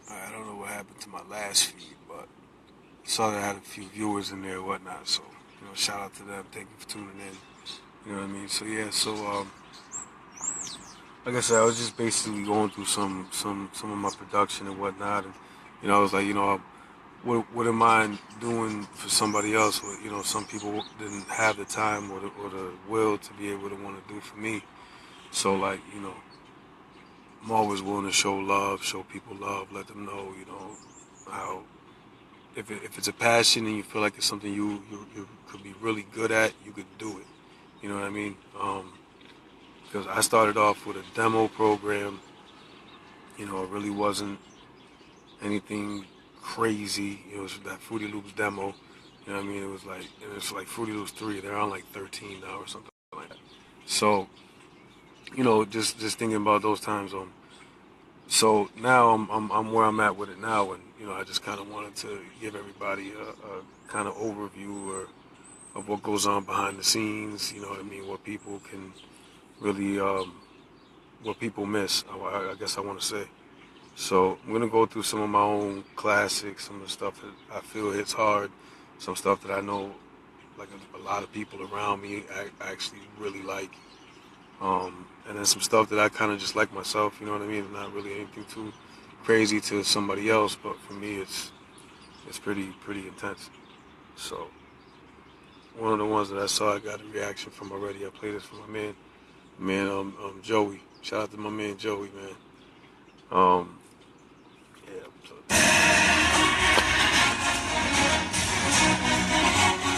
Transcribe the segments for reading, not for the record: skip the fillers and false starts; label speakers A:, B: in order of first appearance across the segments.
A: I don't know what happened to my last feed, but I saw that I had a few viewers in there and whatnot. So, shout out to them. Thank you for tuning in. You know what I mean? So yeah, like I said, I was just basically going through some of my production and whatnot, and I was like, what am I doing for somebody else? What some people didn't have the time or the will to be able to want to do for me. So like, I'm always willing to show love, show people love, let them know, how if it's a passion and you feel like it's something you could be really good at, you could do it. You know what I mean? Because I started off with a demo program. It really wasn't anything crazy. It was that Fruity Loops demo. You know what I mean? It was like Fruity Loops 3. They're on like 13 now or something like that. So, just thinking about those times. So now I'm where I'm at with it now, and I just kind of wanted to give everybody a kind of overview of what goes on behind the scenes. You know what I mean? What people can really, what people miss. I guess I want to say. So I'm gonna go through some of my own classics, some of the stuff that I feel hits hard, some stuff that I know like a lot of people around me actually really like, and then some stuff that I kind of just like myself. You know what I mean? It's not really anything too crazy to somebody else, but for me, it's pretty intense. So one of the ones that I saw, I got a reaction from already. I played this for my man Joey. Shout out to my man Joey, man. Um, yeah.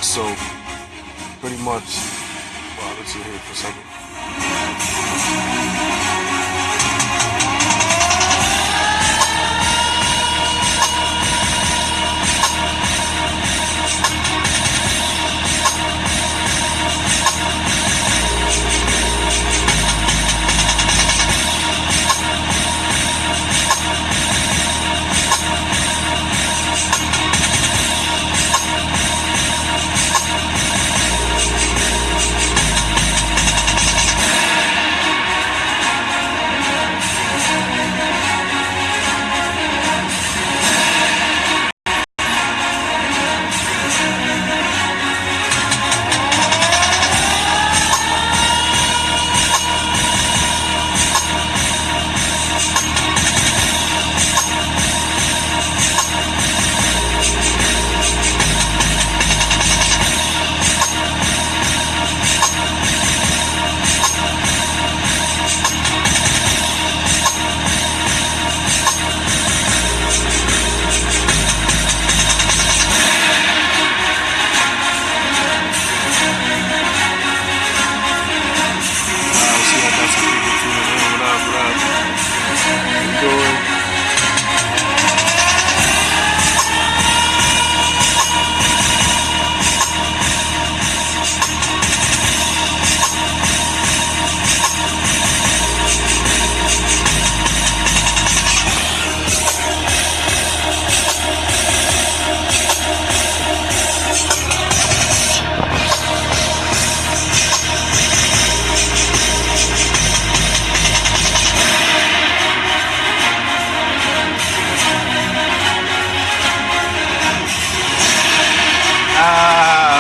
A: So pretty much, well, let's see here for a second.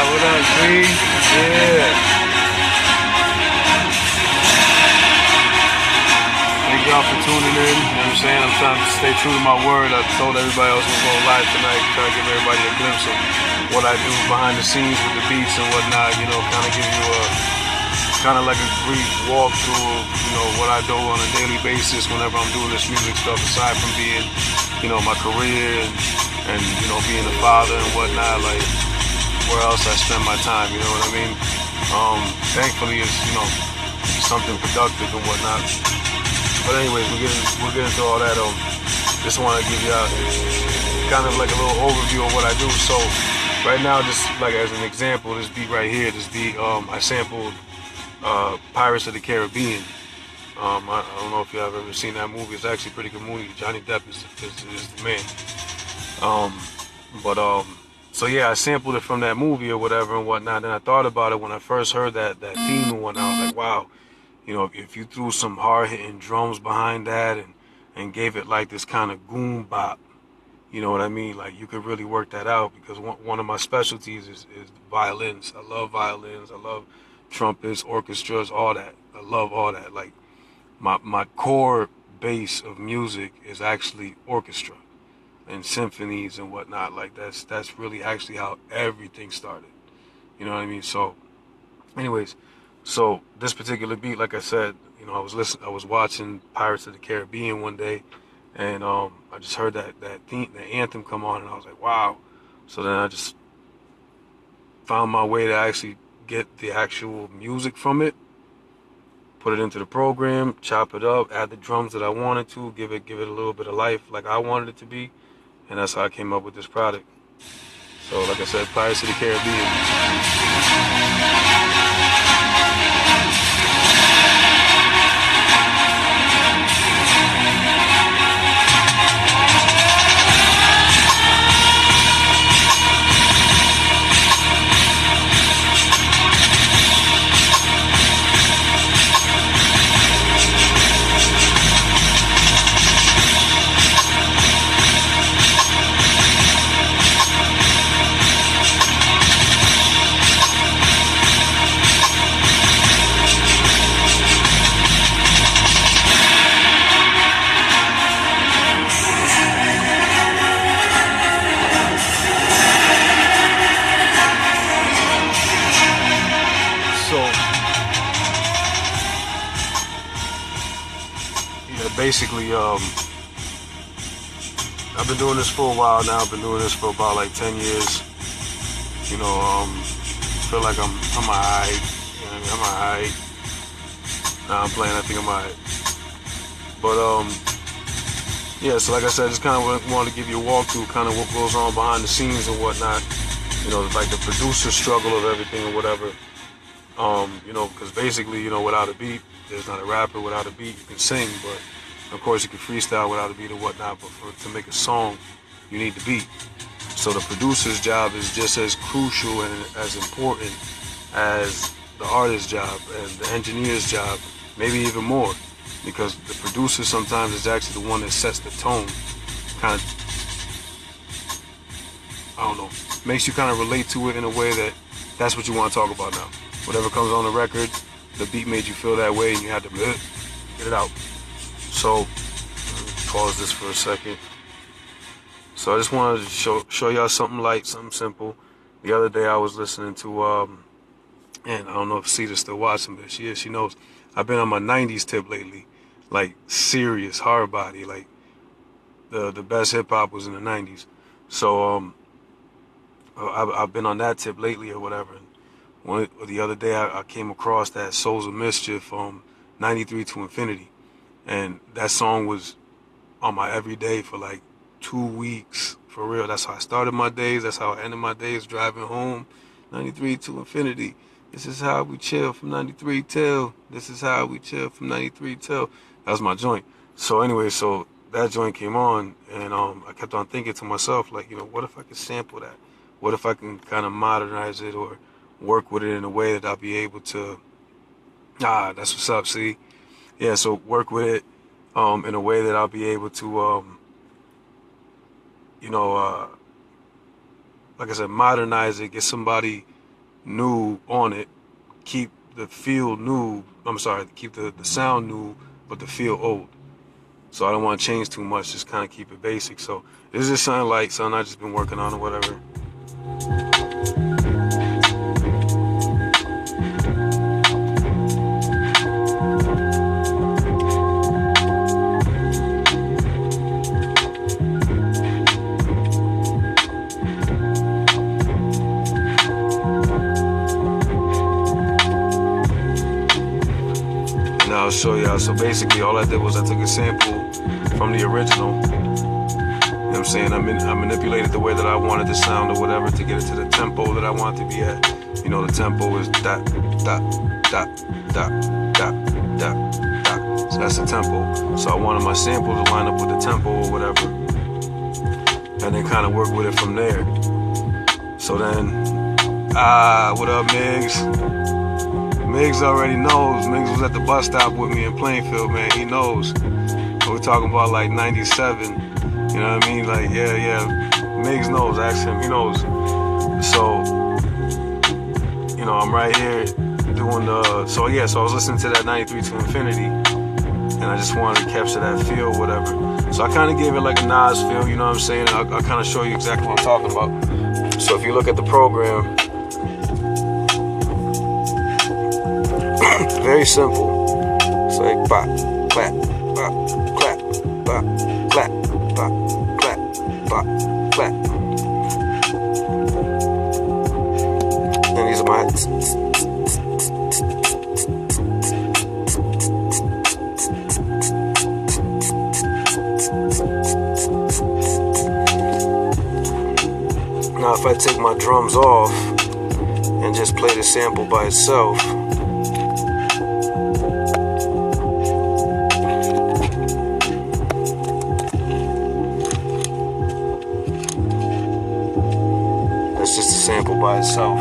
A: What up, G? Yeah. Thank y'all for tuning in. You know what I'm saying? I'm trying to stay true to my word. I told everybody I was going to go live tonight, trying to give everybody a glimpse of what I do behind the scenes with the beats and whatnot. Kind of give you kind of like a brief walkthrough of, what I do on a daily basis whenever I'm doing this music stuff, aside from being, my career and being a father and whatnot. Like, where else I spend my time, you know what I mean? Thankfully it's, something productive and whatnot. But anyways, we'll get into all that. Just want to give you kind of like a little overview of what I do. So right now, just like as an example, this beat right here, I sampled Pirates of the Caribbean. I don't know if you have ever seen that movie. It's actually a pretty good movie. Johnny Depp is the man. So yeah, I sampled it from that movie or whatever and whatnot. And I thought about it when I first heard that theme and whatnot. I was like, wow, if you threw some hard hitting drums behind that and gave it like this kind of goon bop. You know what I mean? Like, you could really work that out, because one of my specialties is violins. I love violins. I love trumpets, orchestras, all that. I love all that. Like, my core base of music is actually orchestra and symphonies and whatnot. Like, that's really actually how everything started. You know what I mean? So, anyways, so this particular beat, like I said, you know, I was watching Pirates of the Caribbean one day, and I just heard that theme, the anthem come on, and I was like, wow. So then I just found my way to actually get the actual music from it, put it into the program, chop it up, add the drums that I wanted to, give it a little bit of life like I wanted it to be, and that's how I came up with this product. So like I said, Pirates of the Caribbean. Basically, I've been doing this for a while now. I've been doing this for about like 10 years. You know, feel like I'm alright. You know what I mean? I'm alright. Nah, I'm playing. I think I'm alright. But yeah. So like I said, just kind of wanted to give you a walkthrough, kind of what goes on behind the scenes and whatnot. You know, like the producer struggle of everything or whatever. You know, because basically, you know, without a beat, there's not a rapper. Without a beat, you can sing, but of course, you can freestyle without a beat or whatnot, but to make a song, you need the beat. So the producer's job is just as crucial and as important as the artist's job and the engineer's job, maybe even more, because the producer sometimes is actually the one that sets the tone, kind of, I don't know, makes you kind of relate to it in a way that that's what you want to talk about now. Whatever comes on the record, the beat made you feel that way and you had to get it out. So, let me pause this for a second. So I just wanted to show y'all something light, something simple. The other day I was listening to, and I don't know if Cedar's still watching, but she is, she knows. I've been on my 90s tip lately, like serious, hard body, like the best hip hop was in the 90s. So I've been on that tip lately or whatever. And the other day I came across that Souls of Mischief 93 to Infinity. And that song was on my everyday for like 2 weeks, for real. That's how I started my days. That's how I ended my days, driving home. 93 to Infinity. This is how we chill from 93 till. This is how we chill from 93 till. That was my joint. So anyway, so that joint came on, and I kept on thinking to myself, like, you know, what if I could sample that? What if I can kind of modernize it or work with it in a way that I'll be able to, that's what's up, see? Yeah, so work with it in a way that I'll be able to, you know, like I said, modernize it, get somebody new on it, keep the feel new, keep the sound new, but the feel old. So I don't want to change too much, just kind of keep it basic. So this is just something like something I've just been working on or whatever. I'll show y'all. So basically all I did was I took a sample from the original. You know what I'm saying? I manipulated the way that I wanted the sound or whatever to get it to the tempo that I want to be at. You know, the tempo is dot, dot, dot, dot, dot, dot, dot. So that's the tempo. So I wanted my sample to line up with the tempo or whatever. And then kind of work with it from there. So then, what up, Migs? Miggs already knows. Miggs was at the bus stop with me in Plainfield, man. He knows. We're talking about like 97. You know what I mean? Like, yeah. Migs knows, ask him, he knows. So, you know, I'm right here doing so I was listening to that 93 to Infinity, and I just wanted to capture that feel, whatever. So I kind of gave it like a Nas feel, you know what I'm saying? I'll kind of show you exactly what I'm talking about. So if you look at the program, very simple. It's like bop, clap, bop, clap, bop, clap, bop, clap, bop, clap. And these are my now if I take my drums off and just play the sample by itself, that's just a sample by itself.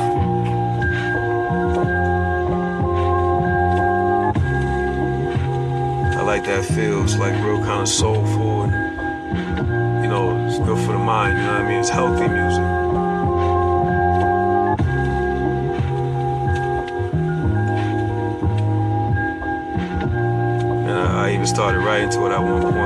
A: I like that feel. It's like real kind of soulful, and you know, it's good for the mind, you know what I mean? It's healthy music. I even started writing to it at one point. So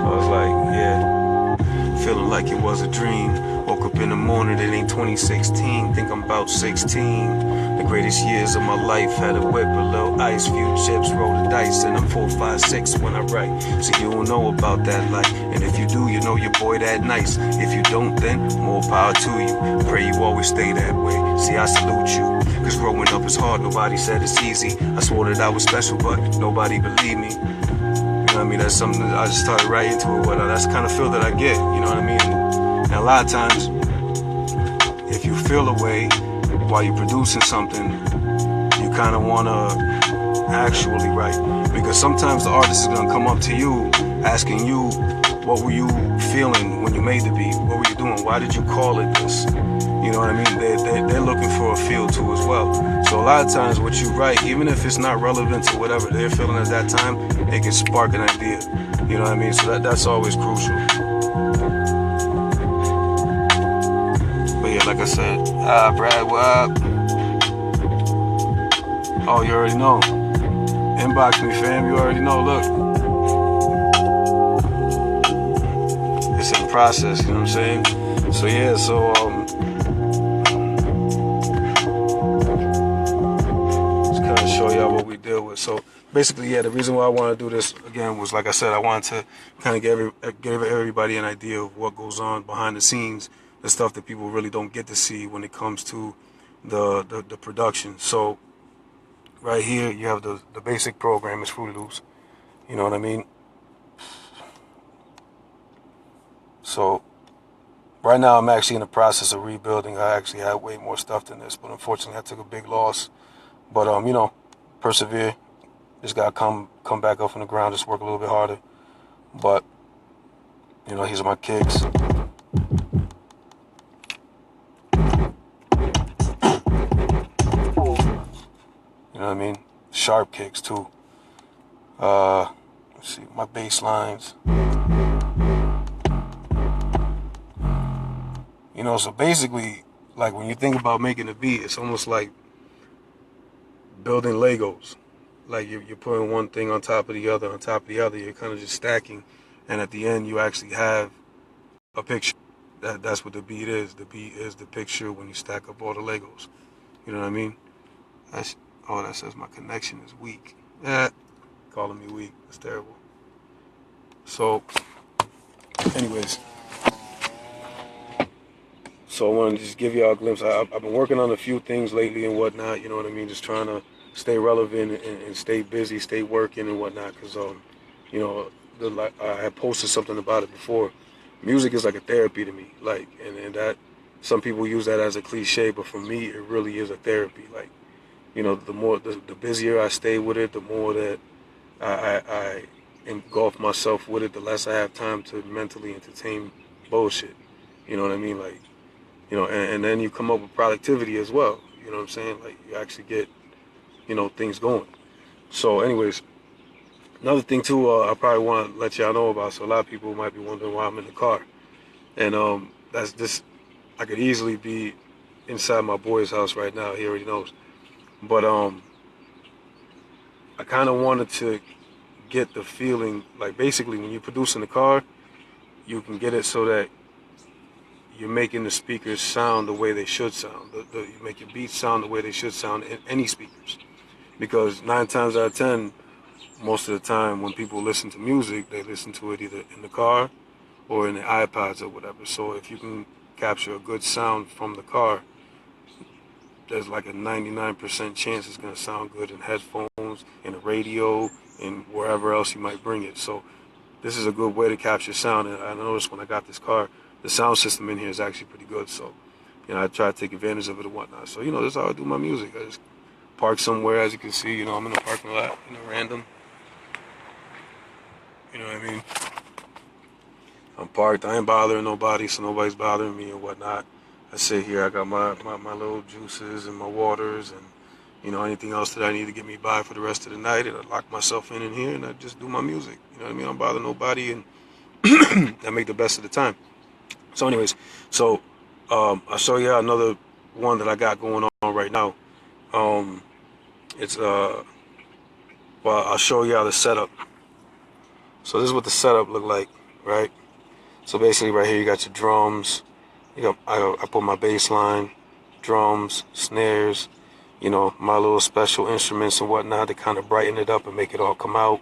A: I was like, yeah, feeling like it was a dream. Woke up in the morning, it ain't 2016. Think I'm about 16. The greatest years of my life. Had a whip, a little ice, few chips, roll the dice. And I'm 4, 5, 6 when I write. So you don't know about that life. And if you do, you know your boy that nice. If you don't, then more power to you. Pray you always stay that way. See, I salute you. Cause growing up is hard, nobody said it's easy. I swore that I was special, but nobody believed me. You know what I mean? That's something that I just started writing to it. That's the kind of feel that I get, you know what I mean? And a lot of times, if you feel a way while you're producing something, you kind of want to actually write. Because sometimes the artist is going to come up to you asking you, what were you feeling when you made the beat? What were you doing? Why did you call it this? You know what I mean? They're looking for a feel too as well. So a lot of times what you write, even if it's not relevant to whatever they're feeling at that time, it can spark an idea. You know what I mean? So that's always crucial. But yeah, like I said, Brad, what up? Oh, you already know. Inbox me, fam. You already know. Look. It's in process, you know what I'm saying? So yeah, just kind of show y'all what we deal with. So basically, yeah, the reason why I want to do this again was, like I said, I wanted to kind of give everybody an idea of what goes on behind the scenes, the stuff that people really don't get to see when it comes to the production. So right here, you have the basic program is Fruity Loops. You know what I mean? So right now I'm actually in the process of rebuilding. I actually had way more stuff than this, but unfortunately I took a big loss. But you know, persevere. Just gotta come back up from the ground, just work a little bit harder. But you know, these are my kicks. You know what I mean? Sharp kicks too. Let's see, my bass lines. You know, so basically, like when you think about making a beat, it's almost like building Legos. Like you're putting one thing on top of the other, on top of the other. You're kind of just stacking, and at the end, you actually have a picture. That's what the beat is. The beat is the picture when you stack up all the Legos. You know what I mean? That says my connection is weak. Calling me weak. That's terrible. So, anyways. So I wanted to just give y'all a glimpse. I've been working on a few things lately and whatnot, you know what I mean? Just trying to stay relevant and stay busy, stay working and whatnot. Because, you know, I had posted something about it before. Music is like a therapy to me. Like, and that, some people use that as a cliche, but for me, it really is a therapy. Like, you know, the busier I stay with it, the more that I engulf myself with it, the less I have time to mentally entertain bullshit. You know what I mean? Like, you know, and then you come up with productivity as well. You know what I'm saying? Like, you actually get, you know, things going. So anyways, Another thing too, I probably want to let y'all know about. So a lot of people might be wondering why I'm in the car, and that's this. I could easily be inside my boy's house right now. He already knows, but I kind of wanted to get the feeling, like basically when you produce in the car, you can get it so that you're making the speakers sound the way they should sound. You make your beats sound the way they should sound in any speakers. Because 9 times out of 10, most of the time when people listen to music, they listen to it either in the car or in the iPods or whatever. So if you can capture a good sound from the car, there's like a 99% chance it's going to sound good in headphones, in the radio, and wherever else you might bring it. So this is a good way to capture sound. And I noticed when I got this car, the sound system in here is actually pretty good. So, I try to take advantage of it and whatnot. So, this is how I do my music. I just park somewhere, as you can see. I'm in the parking lot, random. You know what I mean? I'm parked. I ain't bothering nobody, so nobody's bothering me and whatnot. I sit here. I got my little juices and my waters and, anything else that I need to get me by for the rest of the night. And I lock myself in here and I just do my music. You know what I mean? I don't bother nobody and I make the best of the time. So anyways, I'll show you another one that I got going on right now. It's I'll show you the setup. So this is what the setup look like, right? So basically right here you got your drums. I put my bass line, drums, snares, my little special instruments and whatnot to kind of brighten it up and make it all come out.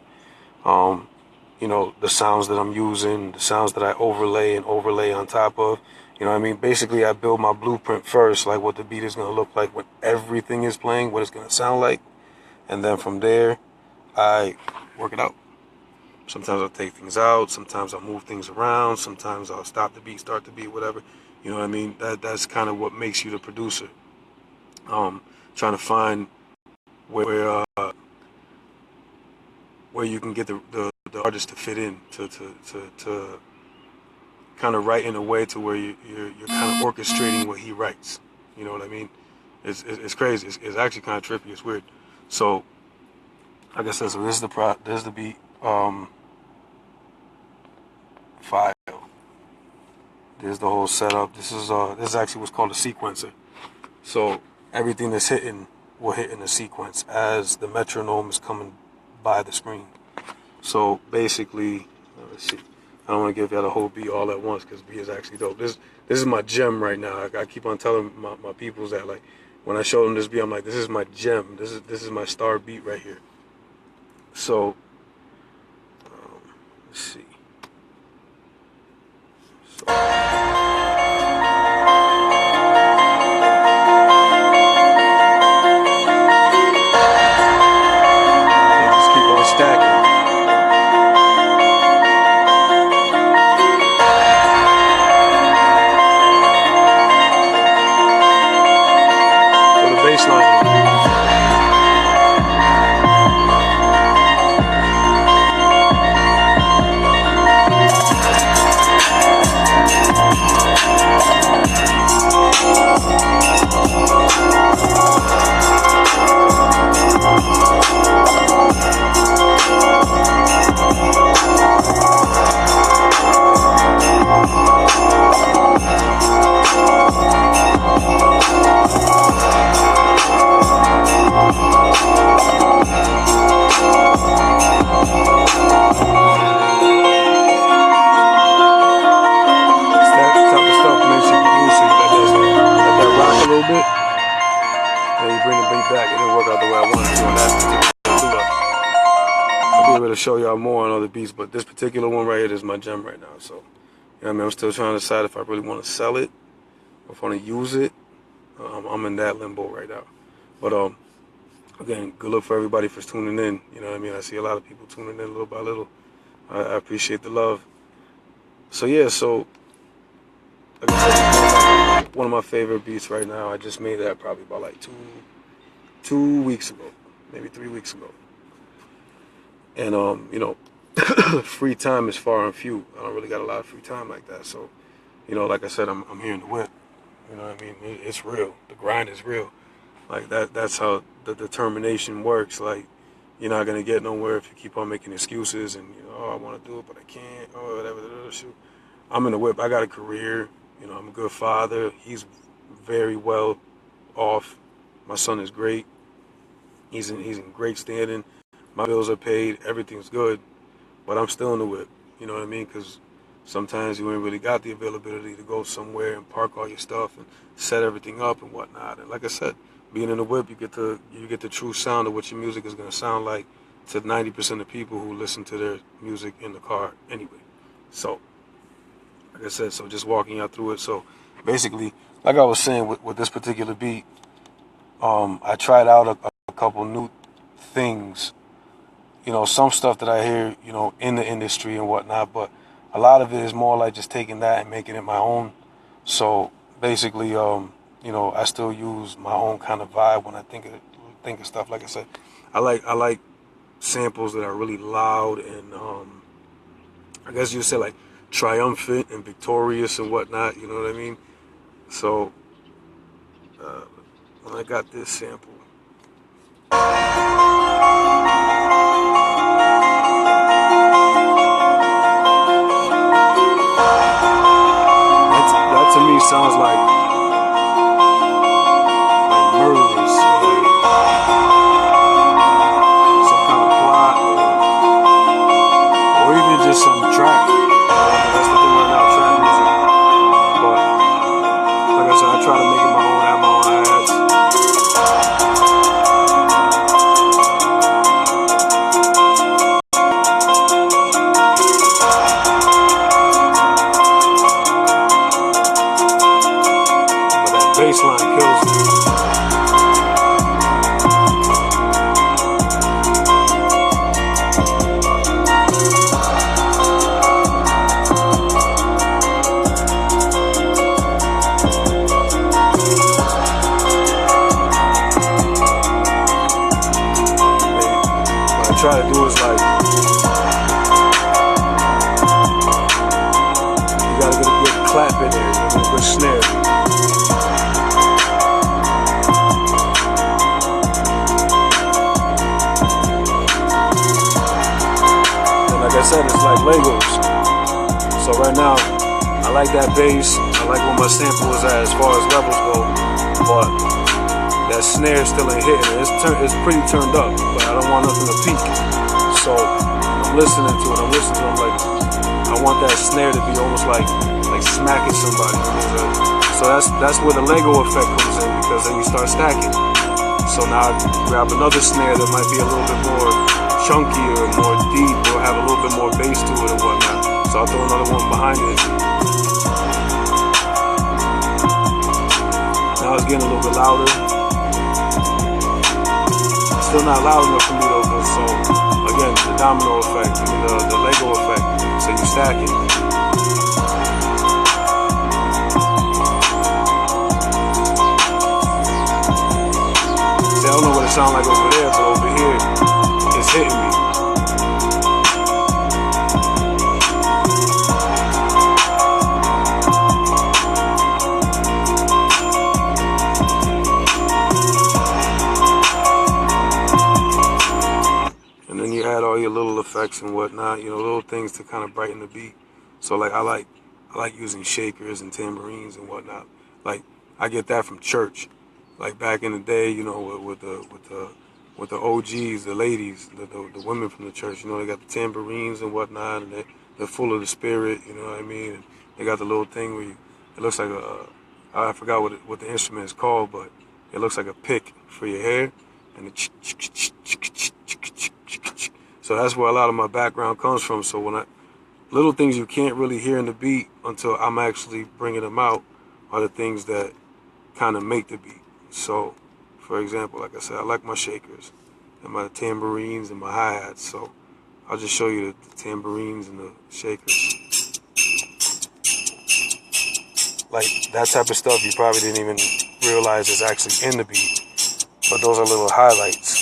A: The sounds that I'm using, the sounds that I overlay on top of. You know what I mean? Basically, I build my blueprint first, like what the beat is going to look like when everything is playing, what it's going to sound like. And then from there, I work it out. Sometimes I'll take things out. Sometimes I'll move things around. Sometimes I'll stop the beat, start the beat, whatever. You know what I mean? That's kind of what makes you the producer. Trying to find where you can get the artist to fit in to kind of write in a way to where you're kind of orchestrating what he writes. You know what I mean? It's crazy. It's actually kind of trippy. It's weird. So, like I said, so this is the beat file. There's the whole setup. This is actually what's called a sequencer. So everything that's hitting will hit in a sequence as the metronome is coming by the screen. So basically, let's see. I don't want to give y'all the whole beat all at once because beat is actually dope. This is my gem right now. I keep on telling my peoples that, like, when I show them this beat, I'm like, this is my gem. This is my star beat right here. So let's see. Just keep on stacking. To show y'all more on other beats, but this particular one right here is my gem right now. So, I'm still trying to decide if I really want to sell it or if I want to use it. I'm in that limbo right now. But again, good luck for everybody for tuning in. You know what I mean? I see a lot of people tuning in little by little. I appreciate the love. So yeah, like I said, one of my favorite beats right now. I just made that probably about like two weeks ago, maybe 3 weeks ago. And free time is far and few. I don't really got a lot of free time like that. So, like I said, I'm here in the whip. You know what I mean? It's real. The grind is real. Like that's how the determination works. Like, you're not gonna get nowhere if you keep on making excuses and oh, I want to do it but I can't, or whatever. Shoot, I'm in the whip. I got a career. I'm a good father. He's very well off. My son is great. He's in great standing. My bills are paid. Everything's good. But I'm still in the whip. You know what I mean? Because sometimes you ain't really got the availability to go somewhere and park all your stuff and set everything up and whatnot. And like I said, being in the whip, you get the true sound of what your music is gonna sound like to 90% of people who listen to their music in the car anyway. So, like I said, so just walking y'all through it. So basically, like I was saying with this particular beat, I tried out a couple new things. Some stuff that I hear, in the industry and whatnot, but a lot of it is more like just taking that and making it my own. So basically, I still use my own kind of vibe when I think of stuff. Like I said, I like samples that are really loud and I guess you'd say like triumphant and victorious and whatnot. You know what I mean? So when I got this sample. That to me sounds like murderous, like some kind of plot, or even just some track. That's the thing right now, trap music. But like I said, I try to make it my own, have my own hi-hats. Baseline kills me. What I try to do is like, you gotta get a good clap in there, a good snare. Like I said, it's like Legos. So right now, I like that bass. I like where my sample is at as far as levels go. But that snare still ain't hitting it. It's pretty turned up, but I don't want nothing to peak. So I'm listening to it. I'm like, I want that snare to be almost like smacking somebody. So that's where the Lego effect comes in, because then you start stacking. So now I grab another snare that might be a little bit more chunky or more deep or have a little bit more bass to it and whatnot. So I'll throw another one behind it. Now it's getting a little bit louder. Still not loud enough for me though, but so again, the domino effect, the Lego effect. So you stack it. See, I don't know what it sounds like over there, but over here, it's hitting me. And then you add all your little effects and whatnot, little things to kind of brighten the beat. So like I like using shakers and tambourines and whatnot. Like I get that from church. Like back in the day, with the OGs, the ladies, the women from the church, they got the tambourines and whatnot, and they're full of the spirit, you know what I mean? And they got the little thing where it looks like I forgot what the instrument is called, but it looks like a pick for your hair, and so that's where a lot of my background comes from. So when little things you can't really hear in the beat until I'm actually bringing them out are the things that kind of make the beat. So, for example, like I said, I like my shakers and my tambourines and my hi-hats. So I'll just show you the tambourines and the shakers. Like that type of stuff you probably didn't even realize is actually in the beat. But those are little highlights.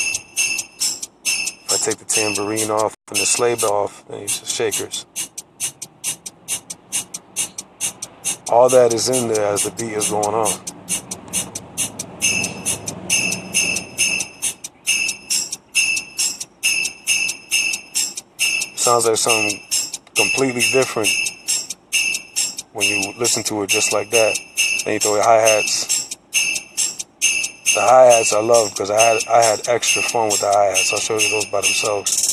A: If I take the tambourine off and the slave off, then it's the shakers. All that is in there as the beat is going on. sounds like something completely different when you listen to it just like that. Then you throw your hi-hats. The hi-hats I love because I had extra fun with the hi-hats. I'll show you those by themselves.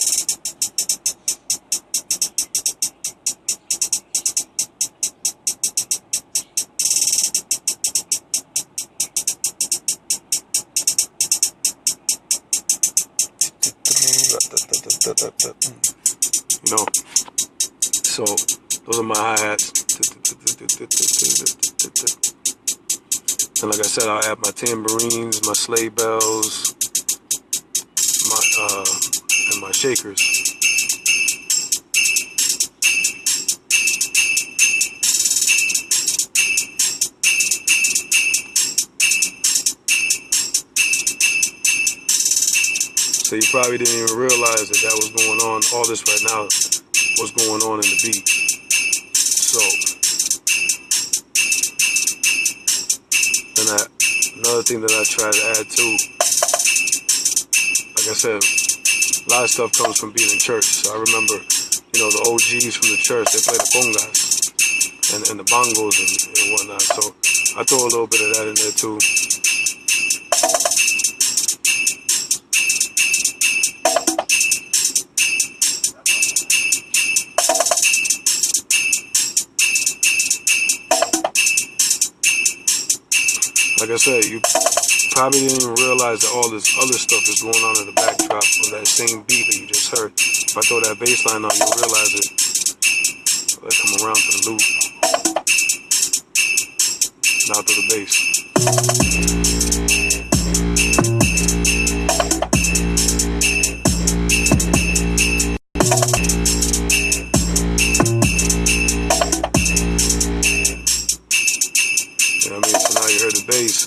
A: You know, so those are my hi-hats. And like I said, I'll add my tambourines, my sleigh bells, and my shakers. So you probably didn't even realize that was going on. All this right now was going on in the beat. So, and another thing that I try to add too, like I said, a lot of stuff comes from being in church. So I remember, the OGs from the church, they play the congas and the bongos and whatnot. So I throw a little bit of that in there too. Like I said, you probably didn't even realize that all this other stuff is going on in the backdrop of that same beat that you just heard. If I throw that bass line on, you'll realize it. So let's come around to the loop. Now to the bass. You know what I mean? So now you heard the bass.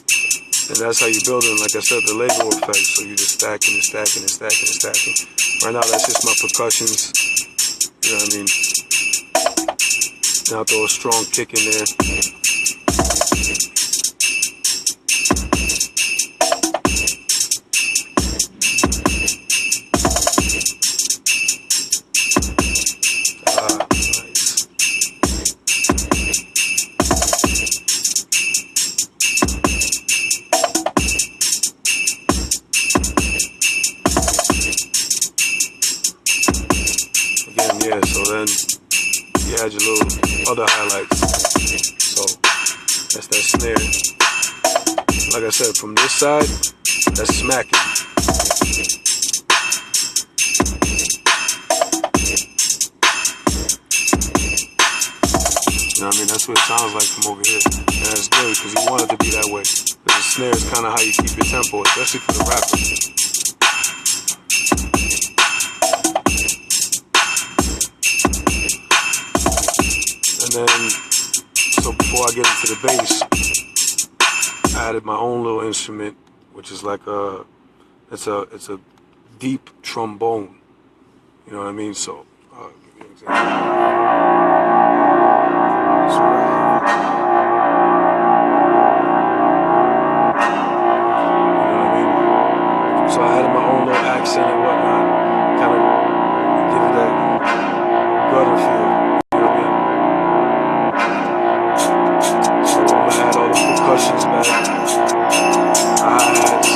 A: And that's how you build it, like I said, the Lego effect. So you just stacking and stacking and stacking and stacking. Right now, that's just my percussions. You know what I mean? Now throw a strong kick in there. Nice. Yeah, so then you add your little other highlights. So that's that snare. Like I said, from this side, that's smacking. You know what I mean? That's what it sounds like from over here. And that's good because you want it to be that way. Because the snare is kind of how you keep your tempo, especially for the rapper. And then, so before I get into the bass, I added my own little instrument, which is like it's a deep trombone. You know what I mean? So, I'll give you an example. This right here. You know what I mean? So I added my own little accent and whatnot, kind of give it that gutter feel. Add all the percussions back, the hi-hats,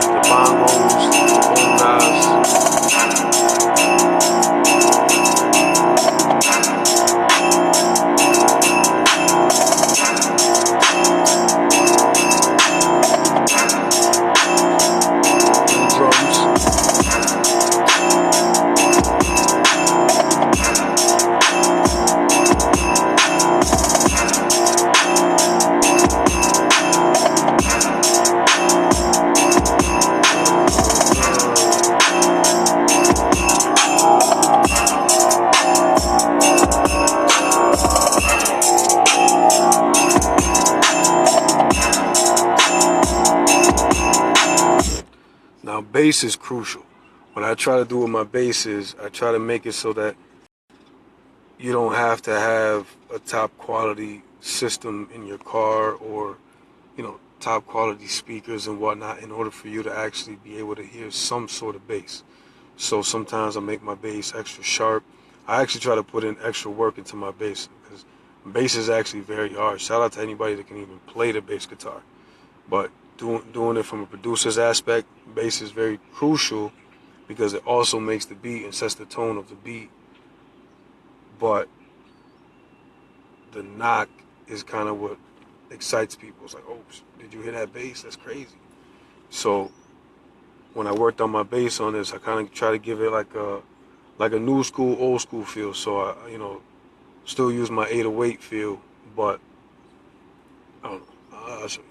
A: the bongos, the congas. The drums. Now, bass is crucial. What I try to do with my bass is I try to make it so that you don't have to have a top quality system in your car or, top quality speakers and whatnot in order for you to actually be able to hear some sort of bass. So sometimes I make my bass extra sharp. I actually try to put in extra work into my bass because bass is actually very hard. Shout out to anybody that can even play the bass guitar. But doing it from a producer's aspect, bass is very crucial because it also makes the beat and sets the tone of the beat. But the knock is kind of what excites people. It's like, oh, did you hear that bass? That's crazy. So when I worked on my bass on this, I kind of try to give it like a new school, old school feel. So I, still use my 808 feel, but I don't know. I'll show you.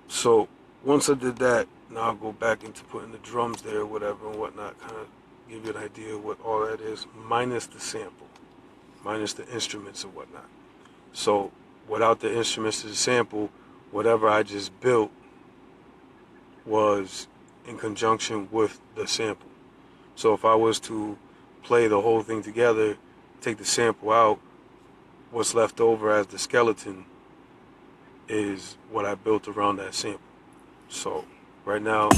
A: So once I did that, now I'll go back into putting the drums there or whatever and whatnot, kind of give you an idea of what all that is, minus the sample, minus the instruments and whatnot. So without the instruments to the sample, whatever I just built was in conjunction with the sample. So if I was to play the whole thing together, take the sample out, what's left over as the skeleton is what I built around that sample. So right now,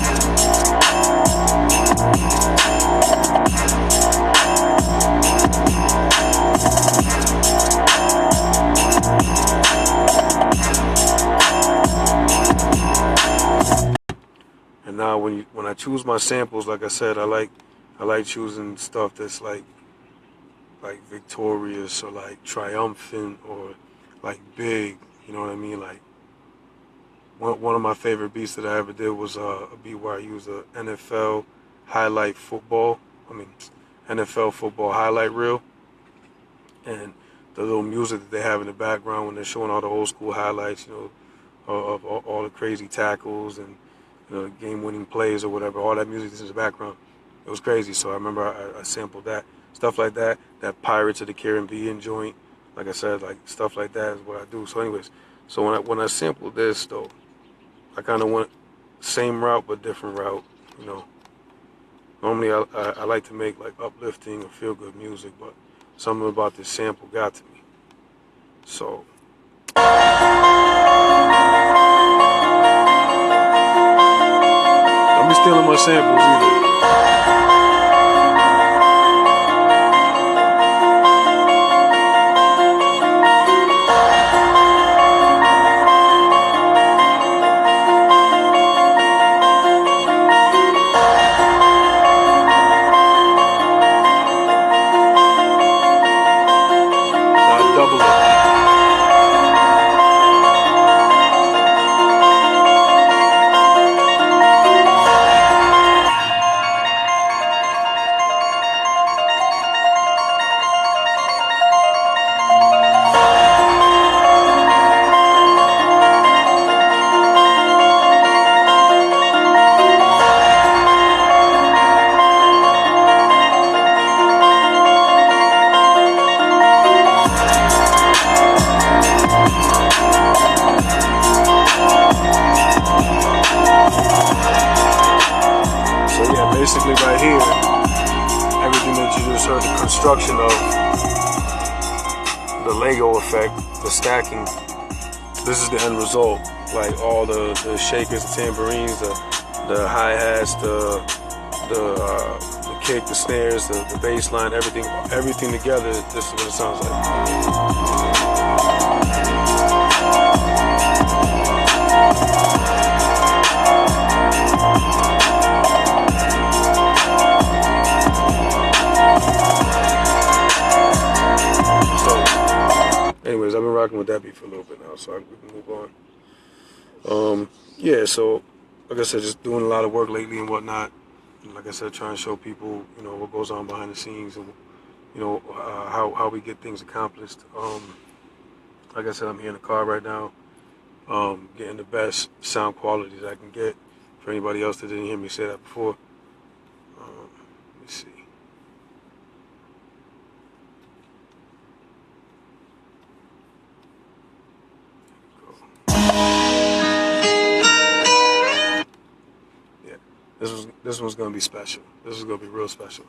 A: and now when I choose my samples, like I said, I like choosing stuff that's like victorious or like triumphant or like big. You know what I mean? Like one of my favorite beats that I ever did was a beat where I used a NFL NFL football highlight reel, and the little music that they have in the background when they're showing all the old school highlights, of all the crazy tackles and game-winning plays or whatever. All that music is in the background. It was crazy. So I remember I sampled that stuff like that. That Pirates of the Caribbean joint, like I said, like stuff like that is what I do. So anyways, so when I sampled this though, I kind of went same route but different route. Normally I like to make like uplifting or feel good music, but something about this sample got to me. So don't be stealing my samples either. Double it. Basically right here, everything that you just heard, the construction of the Lego effect, the stacking, this is the end result. Like all the shakers, the tambourines, the hi-hats, the kick, the snares, the bass line, everything together, this is what it sounds like. Anyways, I've been rocking with that beat for a little bit now, so we can move on. Yeah, so like I said, just doing a lot of work lately and whatnot. And like I said, trying to show people, what goes on behind the scenes and, how we get things accomplished. Like I said, I'm here in the car right now, getting the best sound quality that I can get. For anybody else that didn't hear me say that before, let me see. This one's gonna be special. This is gonna be real special.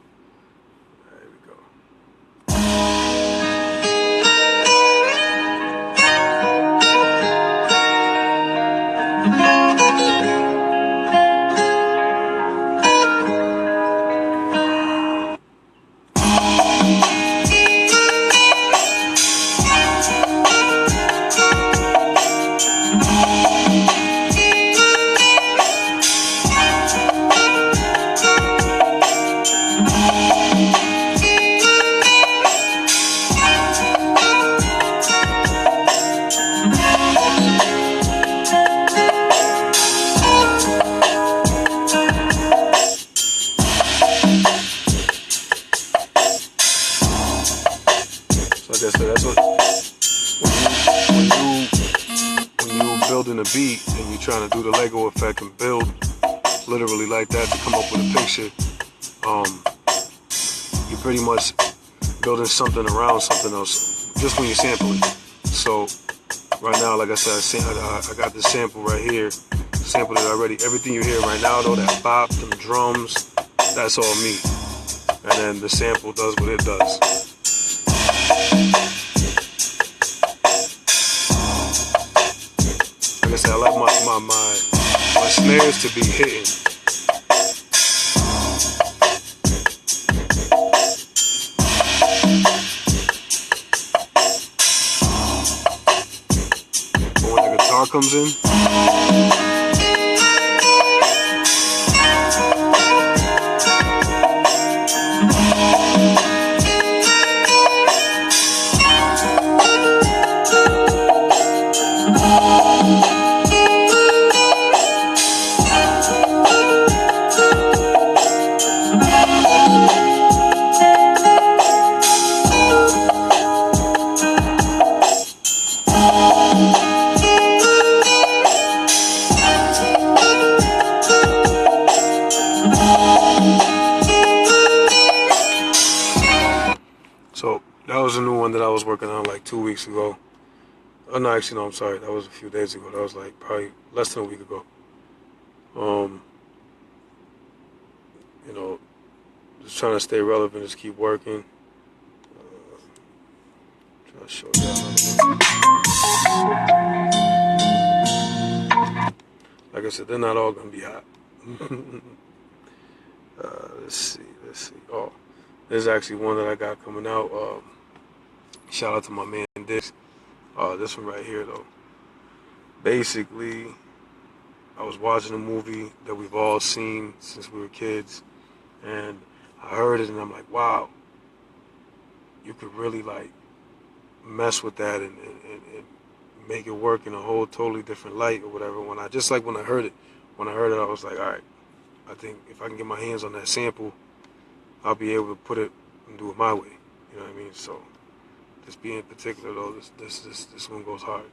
A: like I said, that's what when you building a beat and you're trying to do the Lego effect and build literally like that to come up with a picture, you're pretty much building something around something else just when you're sampling. So right now, like I said, I got this sample right here, sampled it already. Everything you hear right now though, that bop, them drums, that's all me. And then the sample does what it does. Like I said, I like my snares to be hitting. But when the guitar comes in, so that was a new one that I was working on like 2 weeks ago. Oh no, actually no, I'm sorry. That was a few days ago. That was like probably less than a week ago. You know, just trying to stay relevant, just keep working. Try to show that. Like I said, they're not all gonna be hot. Let's see. Oh, there's actually one that I got coming out. Shout out to my man Dix. This one right here though. Basically, I was watching a movie that we've all seen since we were kids, and I heard it and I'm like, wow, you could really like mess with that and make it work in a whole totally different light or whatever. When I heard it, I was like, all right, I think if I can get my hands on that sample, I'll be able to put it and do it my way. You know what I mean? So this being particular though, this one goes hard.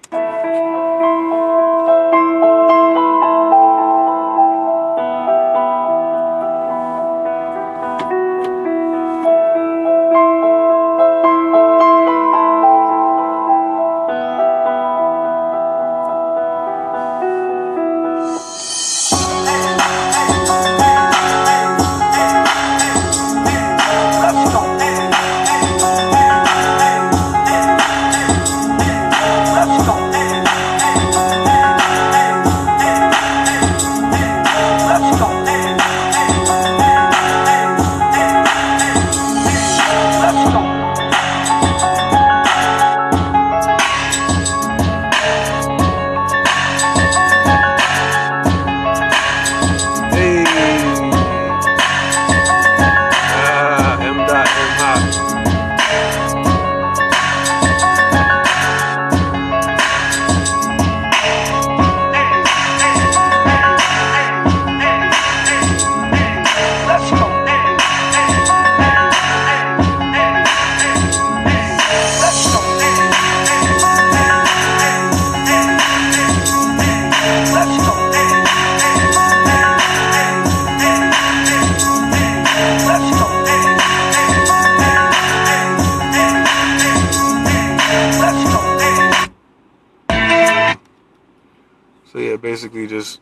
A: So yeah, basically just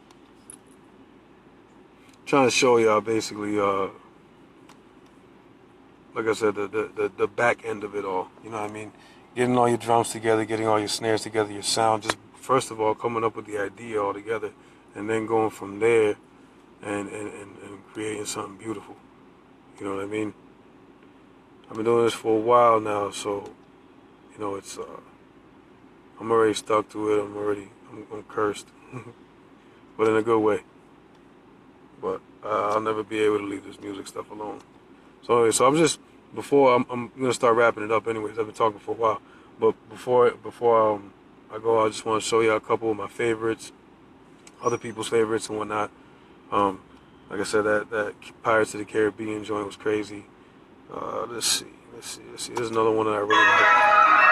A: trying to show y'all basically, like I said, the back end of it all. You know what I mean? Getting all your drums together, getting all your snares together, your sound. Just first of all, coming up with the idea all together, and then going from there and creating something beautiful. You know what I mean? I've been doing this for a while now, so you know it's. I'm already stuck to it. I'm cursed, but in a good way. But I'll never be able to leave this music stuff alone. So anyway, so I'm just I'm gonna start wrapping it up. Anyways, I've been talking for a while, but before I go, I just want to show you a couple of my favorites, other people's favorites and whatnot. Like I said, that Pirates of the Caribbean joint was crazy. Let's see. There's another one that I really like.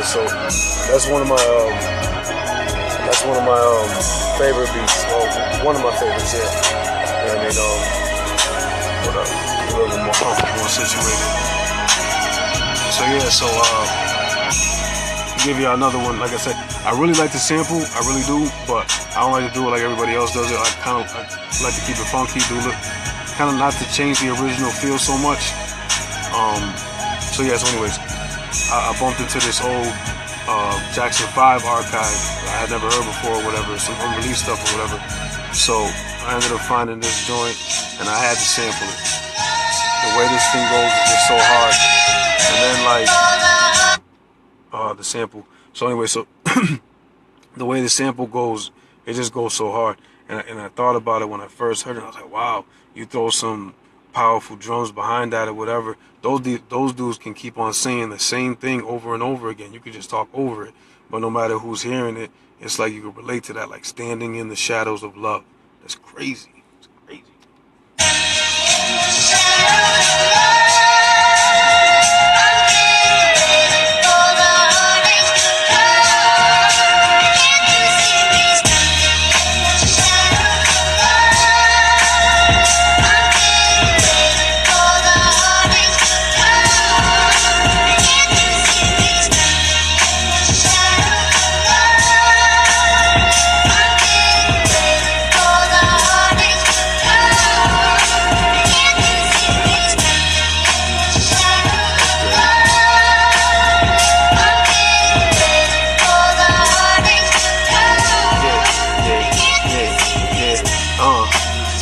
A: so that's one of my favorite beats. One of my favorites, yeah. You know what I mean? But a little bit more comfortable and situated. So yeah, so give you another one. Like I said, I really like to sample, I really do, but I don't like to do it like everybody else does it. I like to keep it funky, kind of not to change the original feel so much. So yeah, so anyways, I bumped into this old Jackson 5 archive I had never heard before or whatever, some unreleased stuff or whatever. So I ended up finding this joint and I had to sample it. The way this thing goes is just so hard. And then like the sample. So anyway, so the way the sample goes, it just goes so hard. And I thought about it when I first heard it. I was like, wow, you throw some powerful drums behind that or whatever. Those dudes can keep on saying the same thing over and over again. You could just talk over it. But no matter who's hearing it, it's like you can relate to that, like standing in the shadows of love. That's crazy. It's crazy.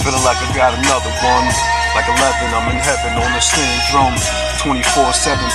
A: Feeling like I got another one. Like 11, I'm in heaven on the same drum. 24/7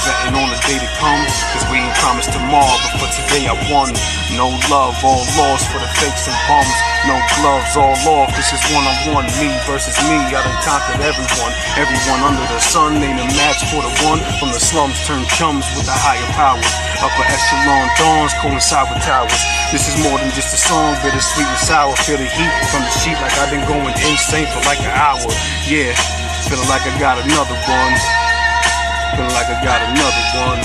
A: betting on the day to come. Cause we ain't promised tomorrow, but for today I won. No love, all lost for the fakes and bums. No gloves, all off, this is one-on-one. Me versus me, I done conquered everyone. Everyone under the sun ain't a match for the one. From the slums turn chums with the higher powers. Upper echelon dawns coincide with towers. This is more than just a song, bittersweet and sour. Feel the heat from the sheet like I've been going insane for like an hour. Yeah, feeling like I got another one. Feeling like I got another one.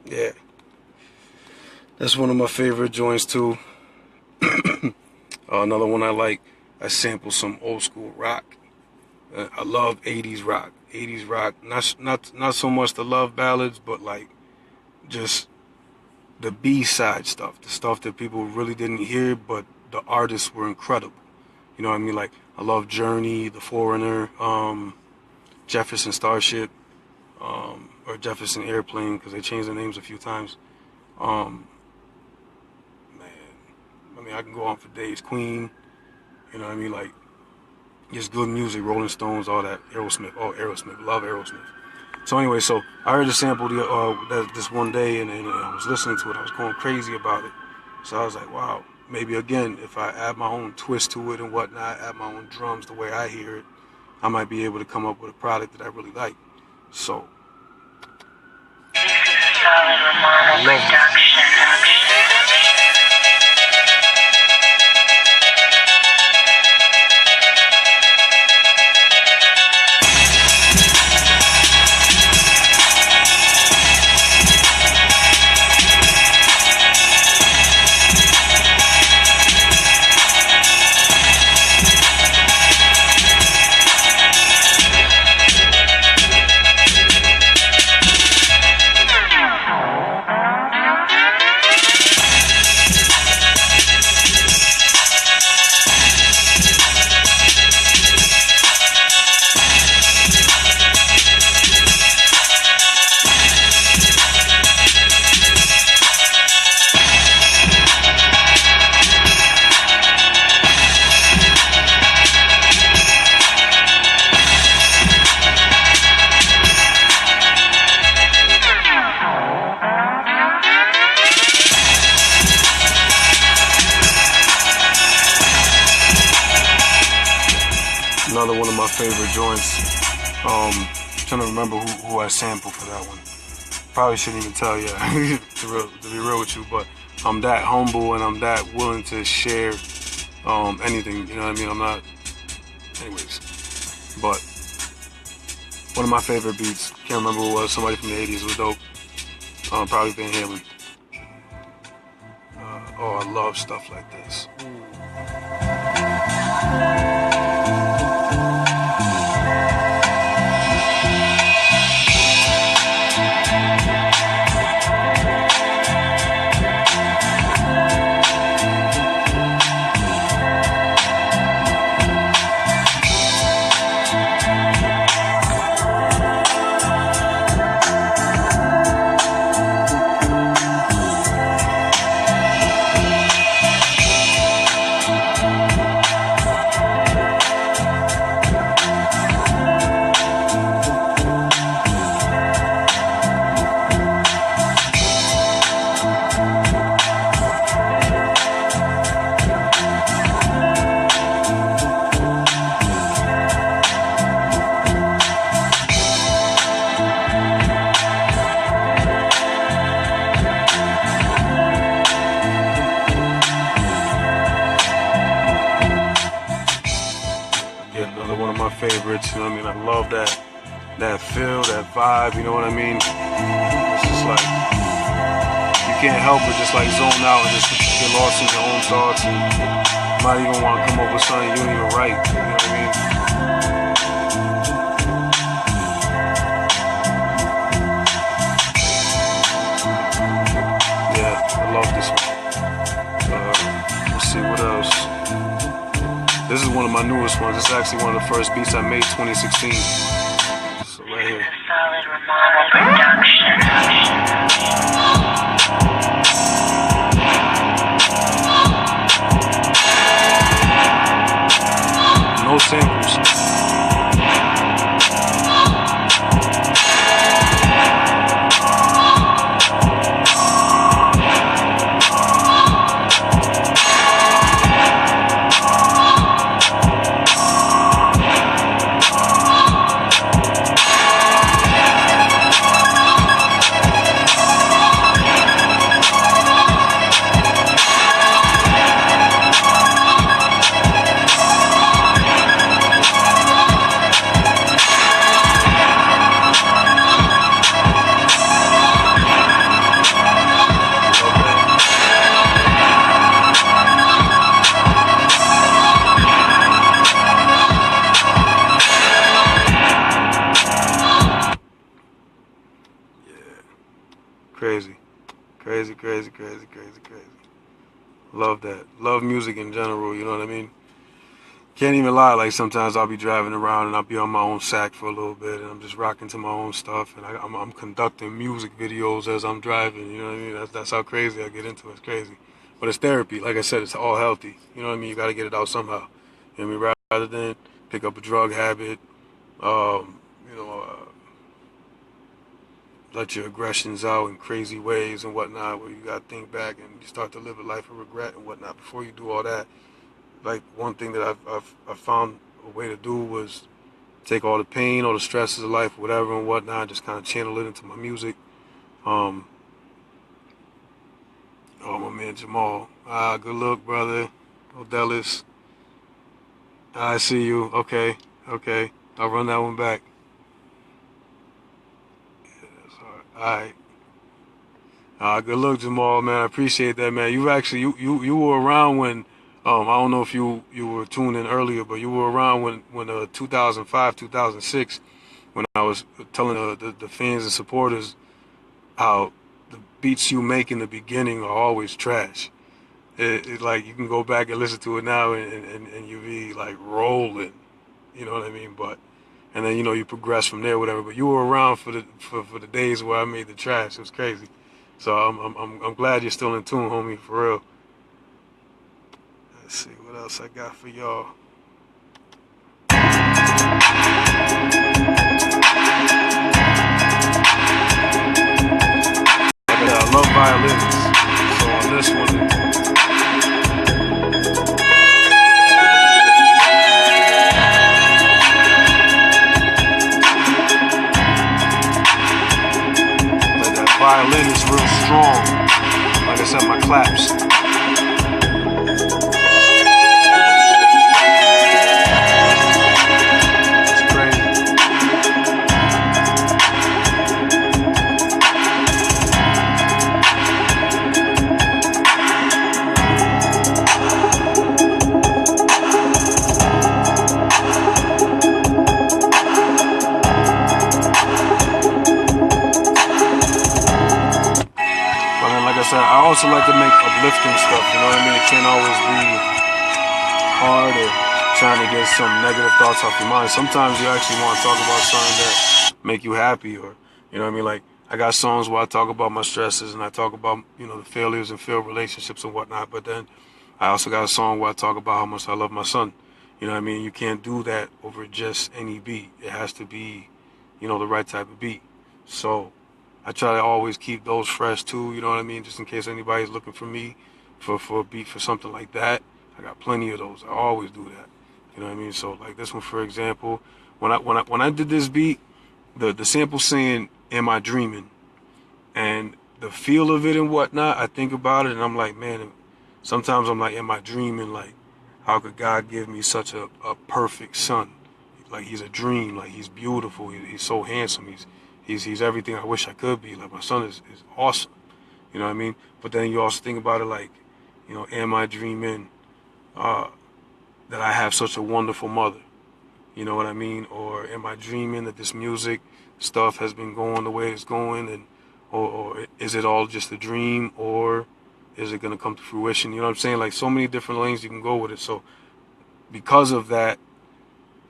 A: Yeah. That's one of my favorite joints too. Another one I like, I sample some old school rock. I love 80s rock. 80s rock, not so much the love ballads, but like just the B-side stuff, the stuff that people really didn't hear, but the artists were incredible. You know what I mean? Like I love Journey, The Foreigner, Jefferson Starship, or Jefferson Airplane, because they changed their names a few times. Man, I mean, I can go on for days. Queen, you know what I mean? Like, just good music, Rolling Stones, all that. Aerosmith, Aerosmith, love Aerosmith. So anyway, so I heard the sample this one day, and I was listening to it. I was going crazy about it. So I was like, wow, maybe again, if I add my own twist to it and whatnot, add my own drums the way I hear it, I might be able to come up with a product that I really like. So,
B: this is a solid Romano production.
A: Another one of my favorite joints. Trying to remember who I sampled for that one. probably shouldn't even tell you to be real with you, but I'm that humble and I'm that willing to share anything. You know what I mean? I'm not. Anyways, but one of my favorite beats. Can't remember who it was. Somebody from the '80s. It was dope. Probably Van Halen. Oh, I love stuff like this. One of my favorites, you know what I mean? I love that feel, that vibe, you know what I mean? It's just like, you can't help but just like zone out and just get lost in your own thoughts and might even want to come up with something you don't even write, you know what I mean? Yeah, I love this one. Let's see, what else? This is one of my newest ones. This is actually one of the first beats I made 2016. So right here.
B: Solid Romano production.
A: No samples. Crazy. Love that. Love music in general, you know what I mean? Can't even lie, like sometimes I'll be driving around and I'll be on my own sack for a little bit and I'm just rocking to my own stuff and I'm conducting music videos as I'm driving, you know what I mean? That's how crazy I get into it. It's crazy. But it's therapy. Like I said, it's all healthy. You know what I mean? You got to get it out somehow. You know what I mean? Rather than pick up a drug habit, you know, let your aggressions out in crazy ways and whatnot, where you got to think back and you start to live a life of regret and whatnot. Before you do all that, like one thing that I've found a way to do was take all the pain, all the stresses of life, whatever and whatnot, just kind of channel it into my music. Oh, my man Jamal. Good look, brother. Odellis. I see you. Okay. I'll run that one back. Alright. Good luck, Jamal, man. I appreciate that, man. You actually you were around when I don't know if you were tuned in earlier, but you were around when 2005, 2006, when I was telling the fans and supporters how the beats you make in the beginning are always trash. It like you can go back and listen to it now and you be like rolling, you know what I mean? But and then you progress from there, whatever. But you were around for the days where I made the trash. It was crazy. So I'm glad you're still in tune, homie, for real. Let's see what else I got for y'all. I love violins. So on this one. violin is real strong. Like I said, my claps. I also like to make uplifting stuff, you know what I mean? It can't always be hard or trying to get some negative thoughts off your mind. Sometimes you actually want to talk about something that make you happy, or, you know what I mean? Like, I got songs where I talk about my stresses and I talk about, you know, the failures and failed relationships and whatnot, but then I also got a song where I talk about how much I love my son. You know what I mean? You can't do that over just any beat. It has to be, you know, the right type of beat. So I try to always keep those fresh too, you know what I mean? Just in case anybody's looking for me for a beat for something like that. I got plenty of those. I always do that. You know what I mean? So like this one, for example, when I did this beat, the sample saying "Am I dreaming?" and the feel of it and whatnot, I think about it and I'm like, man, sometimes I'm like, am I dreaming? Like, how could God give me such a perfect son? Like, he's a dream. Like, he's beautiful. He's so handsome. He's everything I wish I could be. Like, my son is awesome. You know what I mean? But then you also think about it like, you know, am I dreaming that I have such a wonderful mother? You know what I mean? Or am I dreaming that this music stuff has been going the way it's going, and or is it all just a dream, or is it going to come to fruition? You know what I'm saying? Like, so many different lanes you can go with it. So because of that,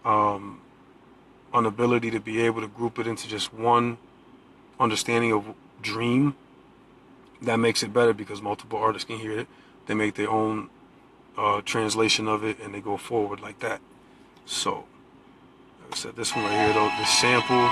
A: an ability to be able to group it into just one understanding of dream, that makes it better because multiple artists can hear it. They make their own translation of it and they go forward like that. So, like I said, this one right here though, the sample.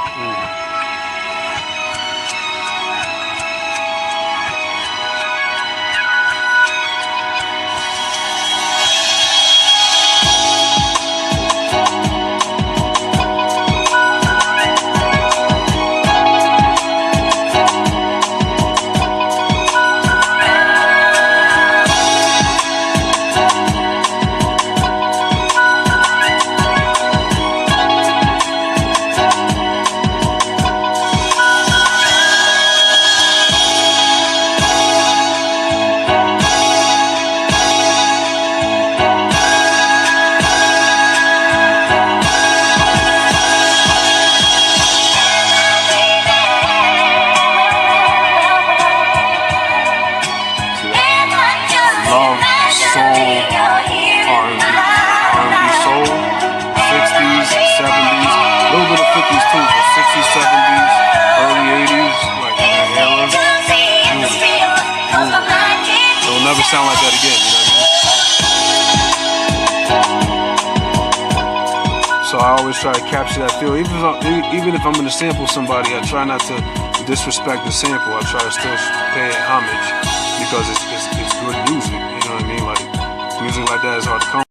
A: Sound like that again, you know what I mean? So I always try to capture that feel. Even if I'm going to sample somebody, I try not to disrespect the sample. I try to still pay it homage because it's good music. You know what I mean? Like, music like that is hard to come